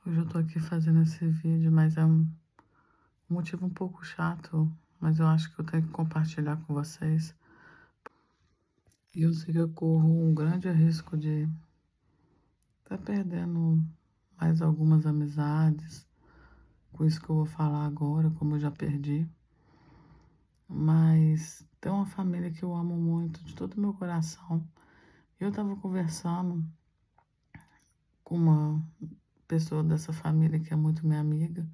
Hoje eu tô aqui fazendo esse vídeo, mas é um motivo um pouco chato, mas eu acho que eu tenho que compartilhar com vocês. E eu sei que eu corro um grande risco de estar perdendo mais algumas amizades com isso que eu vou falar agora, como eu já perdi. Mas tem uma família que eu amo muito, de todo o meu coração. Eu tava conversando com uma pessoa dessa família que é muito minha amiga.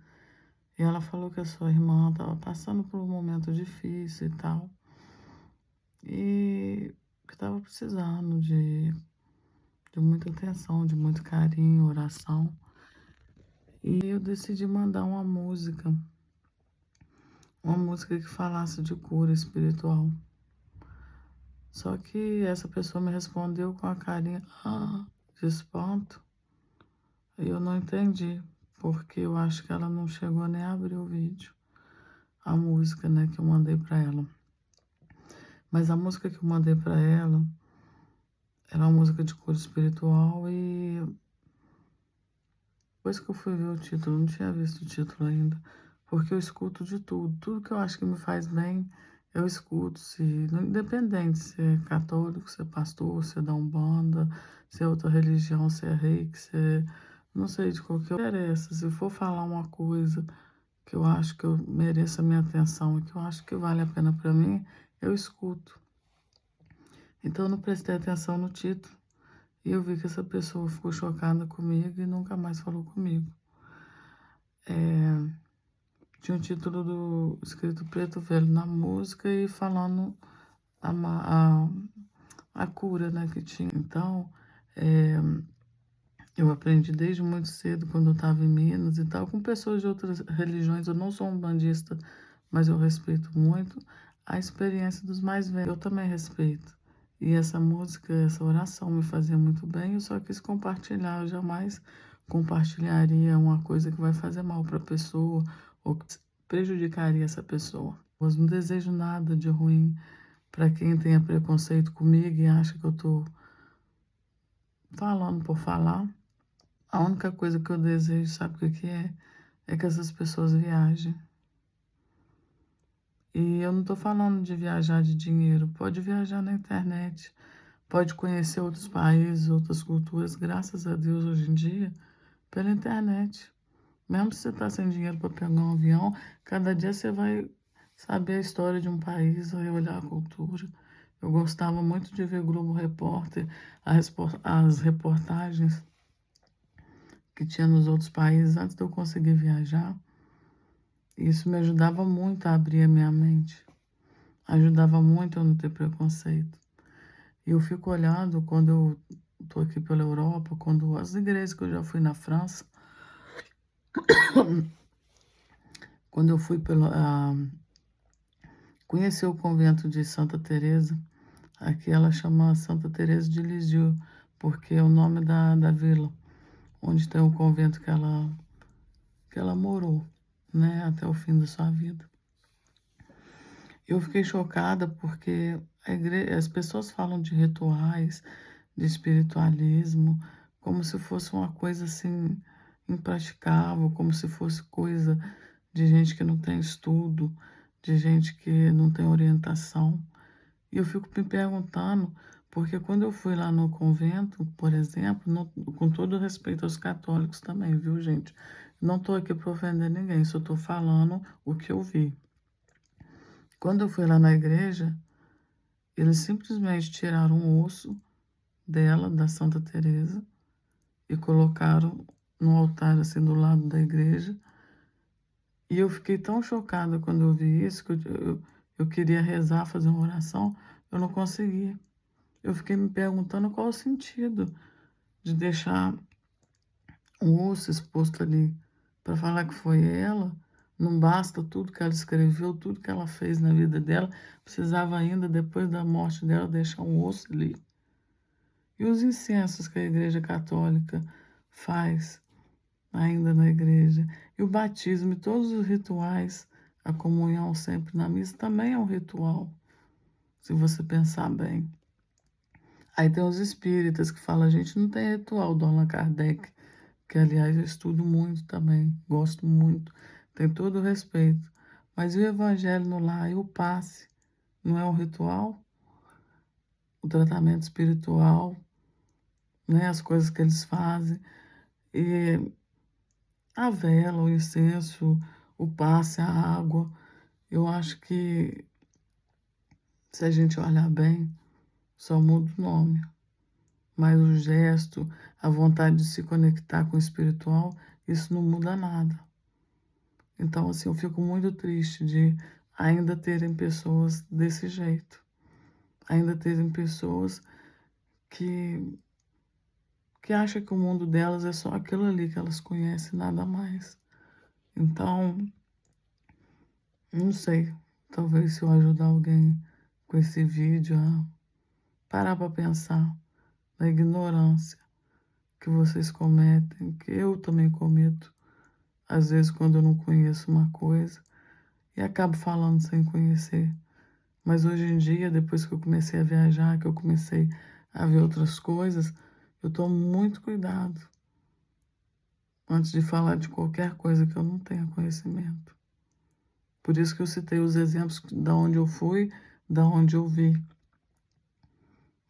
E ela falou que a sua irmã estava passando por um momento difícil e tal. E que estava precisando de muita atenção, de muito carinho, oração. E eu decidi mandar uma música que falasse de cura espiritual. Só que essa pessoa me respondeu com a carinha de espanto. E eu não entendi, porque eu acho que ela não chegou nem a abrir o vídeo, a música, né, que eu mandei para ela. Mas a música que eu mandei para ela era uma música de cura espiritual e depois que eu fui ver o título, não tinha visto o título ainda, porque eu escuto de tudo. Tudo que eu acho que me faz bem, eu escuto. Independente se é católico, se é pastor, se é da Umbanda, se é outra religião, se é reiki, se é, não sei, de qualquer interessa. Se for falar uma coisa que eu acho que eu mereço a minha atenção e que eu acho que vale a pena para mim, eu escuto. Então eu não prestei atenção no título. E eu vi que essa pessoa ficou chocada comigo e nunca mais falou comigo. Tinha o título escrito preto velho na música e falando a, ma- a cura, né, que tinha. Então, é, eu aprendi desde muito cedo, quando eu estava em Minas e tal, com pessoas de outras religiões. Eu não sou um bandista, mas eu respeito muito a experiência dos mais velhos. Eu também respeito. E essa música, essa oração me fazia muito bem. Eu só quis compartilhar. Eu jamais compartilharia uma coisa que vai fazer mal para a pessoa ou que prejudicaria essa pessoa. Eu não desejo nada de ruim para quem tenha preconceito comigo e acha que eu estou falando por falar. A única coisa que eu desejo, sabe o que que é? É que essas pessoas viajem. E eu não estou falando de viajar de dinheiro. Pode viajar na internet. Pode conhecer outros países, outras culturas. Graças a Deus, hoje em dia, pela internet. Mesmo se você está sem dinheiro para pegar um avião, cada dia você vai saber a história de um país, vai olhar a cultura. Eu gostava muito de ver Globo Repórter, as reportagens que tinha nos outros países antes de eu conseguir viajar. Isso me ajudava muito a abrir a minha mente. Ajudava muito a não ter preconceito. E eu fico olhando quando eu estou aqui pela Europa, quando as igrejas que eu já fui na França, quando eu fui conhecer o convento de Santa Teresa, aqui ela chama Santa Teresa de Lisieux, porque é o nome da vila, onde tem o convento que ela morou, né, até o fim da sua vida. Eu fiquei chocada porque as pessoas falam de rituais, de espiritualismo, como se fosse uma coisa assim impraticável, como se fosse coisa de gente que não tem estudo, de gente que não tem orientação. E eu fico me perguntando, porque quando eu fui lá no convento, por exemplo, com todo respeito aos católicos também, viu, gente? Não estou aqui para ofender ninguém, só estou falando o que eu vi. Quando eu fui lá na igreja, eles simplesmente tiraram o osso dela, da Santa Teresa, e colocaram no altar, assim, do lado da igreja. E eu fiquei tão chocada quando eu vi isso, que eu queria rezar, fazer uma oração, eu não conseguia. Eu fiquei me perguntando qual o sentido de deixar um osso exposto ali para falar que foi ela. Não basta tudo que ela escreveu, tudo que ela fez na vida dela, precisava ainda, depois da morte dela, deixar um osso ali. E os incensos que a Igreja Católica faz ainda na igreja, e o batismo, e todos os rituais, a comunhão sempre na missa também é um ritual, se você pensar bem. Aí tem os espíritas que falam, a gente não tem ritual do Allan Kardec, que aliás eu estudo muito também, gosto muito, tenho todo o respeito. Mas e o evangelho no lar e o passe? Não é um ritual? O tratamento espiritual, né? As coisas que eles fazem. E a vela, o incenso, o passe, a água. Eu acho que se a gente olhar bem, só muda o nome. Mas o gesto, a vontade de se conectar com o espiritual, isso não muda nada. Então, assim, eu fico muito triste de ainda terem pessoas desse jeito. Ainda terem pessoas que, que acham que o mundo delas é só aquilo ali que elas conhecem, nada mais. Então, não sei, talvez se eu ajudar alguém com esse vídeo a parar para pensar na ignorância que vocês cometem, que eu também cometo, às vezes quando eu não conheço uma coisa e acabo falando sem conhecer. Mas hoje em dia, depois que eu comecei a viajar, que eu comecei a ver outras coisas, eu tomo muito cuidado antes de falar de qualquer coisa que eu não tenha conhecimento. Por isso que eu citei os exemplos da onde eu fui, da onde eu vi.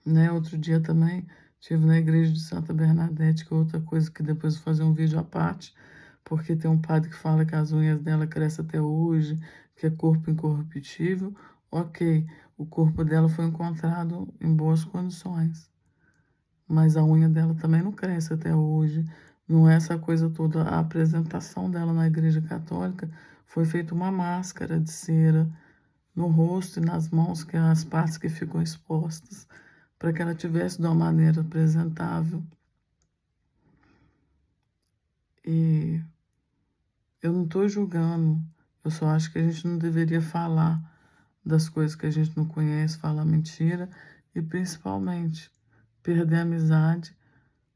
Né? Outro dia também estive na igreja de Santa Bernadette, que é outra coisa que depois vou fazer um vídeo à parte, porque tem um padre que fala que as unhas dela crescem até hoje, que é corpo incorruptível. Ok, o corpo dela foi encontrado em boas condições, mas a unha dela também não cresce até hoje. Não é essa coisa toda. A apresentação dela na igreja católica foi feita uma máscara de cera no rosto e nas mãos, que é as partes que ficam expostas, para que ela tivesse de uma maneira apresentável. E eu não estou julgando, eu só acho que a gente não deveria falar das coisas que a gente não conhece, falar mentira e principalmente perder a amizade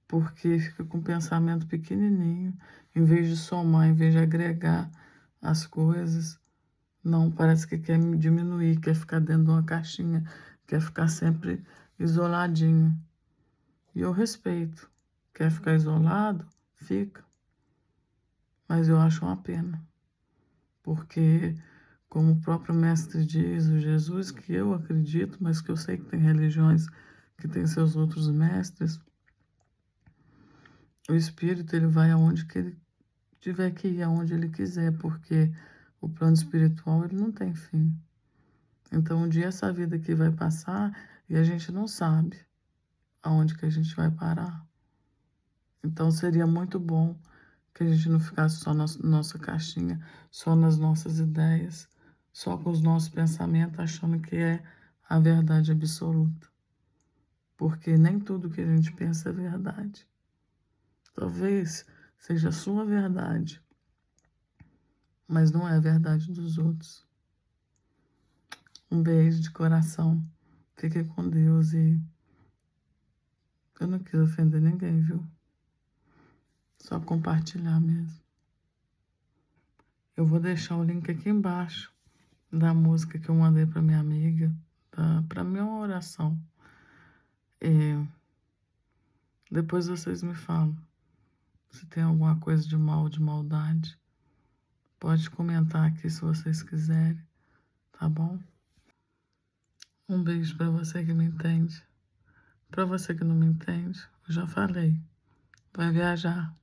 porque fica com um pensamento pequenininho, em vez de somar, em vez de agregar as coisas. Não, parece que quer me diminuir, quer ficar dentro de uma caixinha, quer ficar sempre isoladinho. E eu respeito. Quer ficar isolado? Fica. Mas eu acho uma pena. Porque, como o próprio mestre diz, o Jesus, que eu acredito, mas que eu sei que tem religiões que têm seus outros mestres, o espírito ele vai aonde que ele tiver que ir, aonde ele quiser, porque o plano espiritual ele não tem fim. Então, um dia essa vida aqui vai passar e a gente não sabe aonde que a gente vai parar. Então, seria muito bom que a gente não ficasse só na nossa caixinha, só nas nossas ideias, só com os nossos pensamentos, achando que é a verdade absoluta. Porque nem tudo que a gente pensa é verdade. Talvez seja a sua verdade, mas não é a verdade dos outros. Um beijo de coração. Fique com Deus e eu não quis ofender ninguém, viu? Só compartilhar mesmo. Eu vou deixar o link aqui embaixo da música que eu mandei para minha amiga, para minha oração. Depois vocês me falam se tem alguma coisa de mal, de maldade. Pode comentar aqui se vocês quiserem, tá bom? Um beijo para você que me entende. Para você que não me entende, eu já falei. Vai viajar.